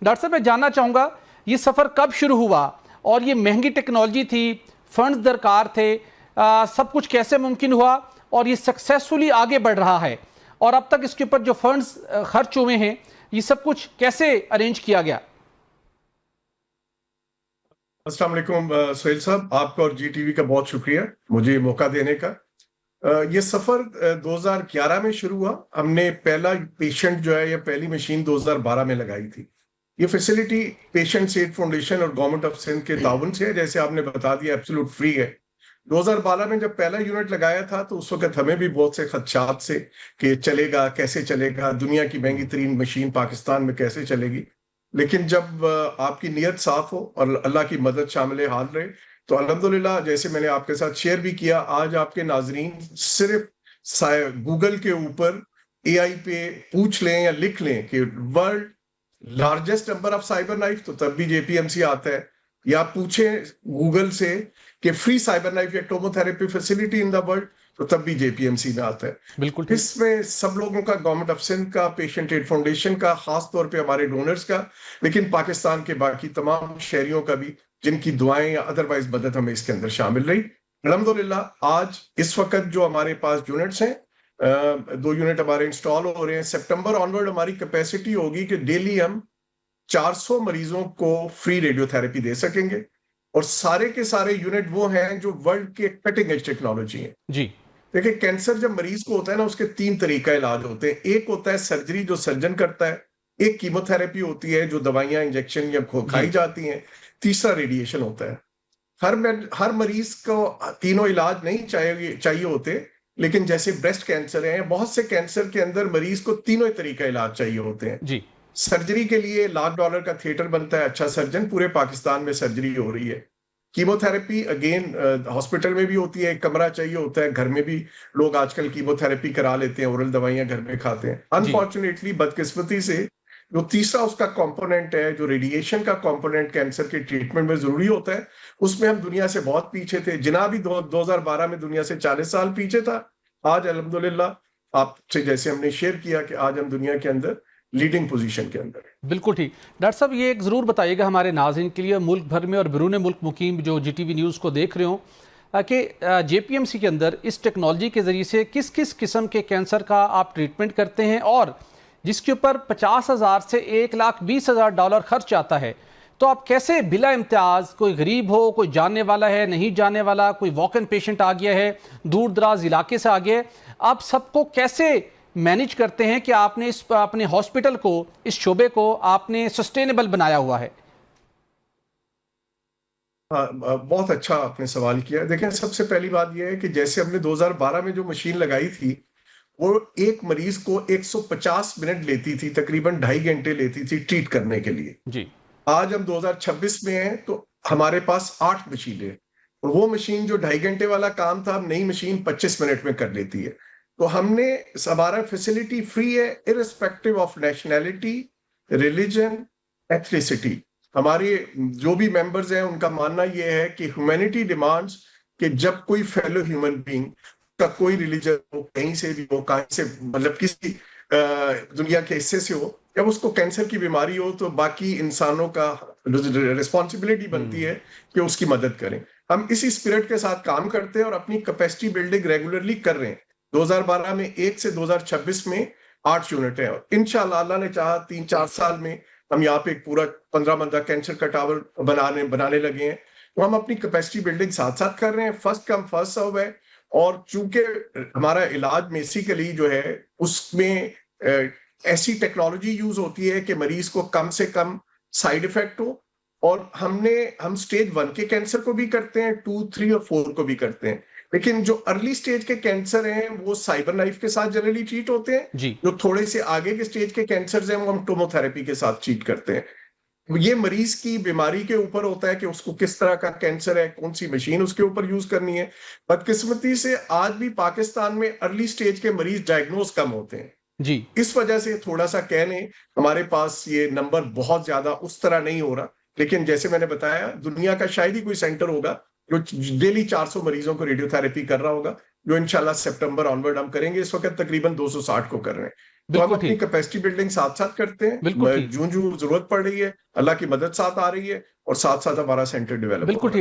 Doctor साहब मैं जानना चाहूंगा ये सफर कब शुरू हुआ और ये महंगी टेक्नोलॉजी थी, फंड्स दरकार थे, सब कुछ कैसे मुमकिन हुआ और ये सक्सेसफुली आगे बढ़ रहा है और अब तक इसके ऊपर जो फंड्स खर्च हुए हैं ये सब कुछ कैसे अरेंज किया गया? अस्सलाम वालेकुम सोहेल साहब, आपका और जीटीवी का बहुत शुक्रिया मुझे मौका देने का। ये सफर 2011 में शुरू हुआ। हमने पहला पेशेंट जो है, या पहली मशीन 2012 में लगाई थी। ये फैसिलिटी पेशेंट एड फाउंडेशन और गवर्नमेंट ऑफ सिंध के ताउन से है, जैसे आपने बता दिया, एब्सोल्यूट फ्री है। 2012 में जब पहला यूनिट लगाया था तो उस वक्त हमें भी बहुत से खदशात से कि चलेगा कैसे चलेगा, दुनिया की महंगी तरीन मशीन पाकिस्तान में कैसे चलेगी। लेकिन जब आपकी नीयत साफ हो और अल्लाह की मदद शामिल हाल रहे तो अल्हम्दुलिल्लाह, जैसे मैंने आपके साथ शेयर भी किया, आज आपके नाजरीन सिर्फ गूगल के ऊपर एआई पे पूछ लें या लिख लें कि world largest number of cyber knife, तो तब भी जेपीएमसी आता है। या पूछें गूगल से कि फ्री साइबर नाइफ या tomotherapy facility in the world, तो तब भी जेपीएमसी में आता है। बिल्कुल। इसमें सब लोगों का, गवर्नमेंट ऑफ सिंध का, पेशेंट एड फाउंडेशन का, खास तौर पे हमारे डोनर्स का, लेकिन पाकिस्तान के बाकी तमाम शहरियों का भी, जिनकी दुआएं या अदरवाइज मदद हमें इसके अंदर शामिल रही। अल्हम्दुलिल्लाह आज इस वक्त जो हमारे पास यूनिट्स हैं, 2 यूनिट हमारे इंस्टॉल हो रहे हैं। सितंबर ऑनवर्ड हमारी कैपेसिटी होगी कि डेली हम 400 मरीजों को फ्री रेडियोथेरेपी दे सकेंगे। और सारे के सारे यूनिट वो हैं जो वर्ल्ड के कटिंग एज टेक्नोलॉजी है जी। देखिए, कैंसर जब मरीज को होता है ना, उसके 3 तरीका इलाज होते हैं। एक होता है सर्जरी, जो सर्जन करता है। एक कीमोथेरेपी होती है, जो दवाइयां इंजेक्शन या खाई जाती हैं। तीसरा रेडिएशन होता है। हर मरीज को तीनों इलाज नहीं चाहिए होते, लेकिन जैसे ब्रेस्ट कैंसर है, बहुत से कैंसर के अंदर मरीज को तीनों ही तरीका इलाज चाहिए होते हैं जी। सर्जरी के लिए $1,00,000 का थिएटर बनता है, अच्छा सर्जन, पूरे पाकिस्तान में सर्जरी हो रही है। कीमोथेरेपी अगेन हॉस्पिटल में भी होती है, एक कमरा चाहिए होता है। घर में भी लोग आजकल कीमोथेरेपी करा लेते हैं, ओरल दवाइयां घर में खाते हैं। अनफॉर्चुनेटली, बदकिस्मती से, जो तीसरा उसका कंपोनेंट है, जो रेडिएशन का कंपोनेंट कैंसर के ट्रीटमेंट में जरूरी होता है, उसमें हम दुनिया से बहुत पीछे थे। जिना भी 2012 में दुनिया से 40 साल पीछे था। आज अल्हम्दुलिल्लाह आपसे जैसे हमने शेयर किया कि आज हम दुनिया के अंदर लीडिंग पोजीशन के अंदर। बिल्कुल ठीक। डॉक्टर साहब ये एक ज़रूर बताइएगा हमारे नाज़रीन के लिए, मुल्क भर में और बैरून मुल्क मुकीम जो जीटीवी न्यूज़ को देख रहे हो, कि जेपीएमसी के अंदर इस टेक्नोलॉजी के ज़रिए से किस किस किस्म के कैंसर का आप ट्रीटमेंट करते हैं और जिसके ऊपर 50,000 से $1,20,000 खर्च आता है, तो आप कैसे बिला इम्तियाज़, कोई गरीब हो, कोई जानने वाला है, नहीं जानने वाला, कोई वॉक इन पेशेंट आ गया है, दूर दराज इलाके से आ गया है, आप सबको कैसे मैनेज करते हैं कि आपने इस अपने हॉस्पिटल को, इस शोबे को आपने सस्टेनेबल बनाया हुआ है? बहुत अच्छा आपने सवाल किया। देखें, सबसे पहली बात यह है कि जैसे हमने 2012 में जो मशीन लगाई थी, वो एक मरीज को 150 मिनट लेती थी, तकरीबन 2.5 घंटे लेती थी ट्रीट करने के लिए जी। आज हम 2026 में हैं तो हमारे पास 8 मशीनें, और वो मशीन जो 2.5 घंटे वाला काम था, अब नई मशीन 25 मिनट में कर लेती है। तो हमने, हमारा फैसिलिटी फ्री है, irrespective of nationality, religion, ethnicity. हमारे जो भी मेंबर्स हैं उनका मानना यह है कि ह्यूमैनिटी डिमांड्स कि जब कोई फेलो ह्यूमन बीइंग का, कोई रिलीजन हो, कहीं से भी हो, कहीं से, मतलब किसी दुनिया के हिस्से से हो, जब उसको कैंसर की बीमारी हो, तो बाकी इंसानों का रिस्पॉन्सिबिलिटी बनती है कि उसकी मदद करें। हम इसी स्पिरिट के साथ काम करते हैं और अपनी कैपेसिटी बिल्डिंग रेगुलरली कर रहे हैं। 2012 में 1 से 2026 में 8 यूनिट है, और इंशाल्लाह अल्लाह ने चाहा 3-4 साल में हम यहाँ पे एक पूरा 15 मंदा कैंसर का टावर बनाने लगे हैं। तो हम अपनी कैपेसिटी बिल्डिंग साथ साथ कर रहे हैं। फर्स्ट कम फर्स्ट सर्व है, और चूंकि हमारा इलाज बेसिकली जो है उसमें ऐसी टेक्नोलॉजी यूज होती है कि मरीज को कम से कम साइड इफेक्ट हो, और हम स्टेज 1 के कैंसर को भी करते हैं, 2, 3 और 4 को भी करते हैं। लेकिन जो अर्ली स्टेज के कैंसर हैं वो साइबर नाइफ के साथ जनरली ट्रीट होते हैं। जो थोड़े से आगे के स्टेज के कैंसर हैं वो हम टोमोथेरेपी के साथ ट्रीट करते हैं। ये मरीज की बीमारी के ऊपर होता है कि उसको किस तरह का कैंसर है, कौन सी मशीन उसके ऊपर यूज करनी है। बदकिस्मती से आज भी पाकिस्तान में अर्ली स्टेज के मरीज डायग्नोज कम होते हैं जी। इस वजह से थोड़ा सा कहने हमारे पास ये नंबर बहुत ज्यादा उस तरह नहीं हो रहा। लेकिन जैसे मैंने बताया, दुनिया का शायद ही कोई सेंटर होगा जो डेली 400 मरीजों को रेडियोथेरेपी कर रहा होगा, जो इंशाल्लाह सितंबर ऑनवर्ड हम करेंगे। इस वक्त तकरीबन 260 को कर रहे हैं। तो हम बिल्कुल अपनी ठीक, कैपेसिटी बिल्डिंग साथ साथ करते बिल्कुल हैं, ठीक, जूं जूं जरूरत पड़ रही है, अल्लाह की मदद साथ आ रही है, और साथ साथ हमारा सेंटर डेवलप हो बिल्कुल रहा है। ठीक।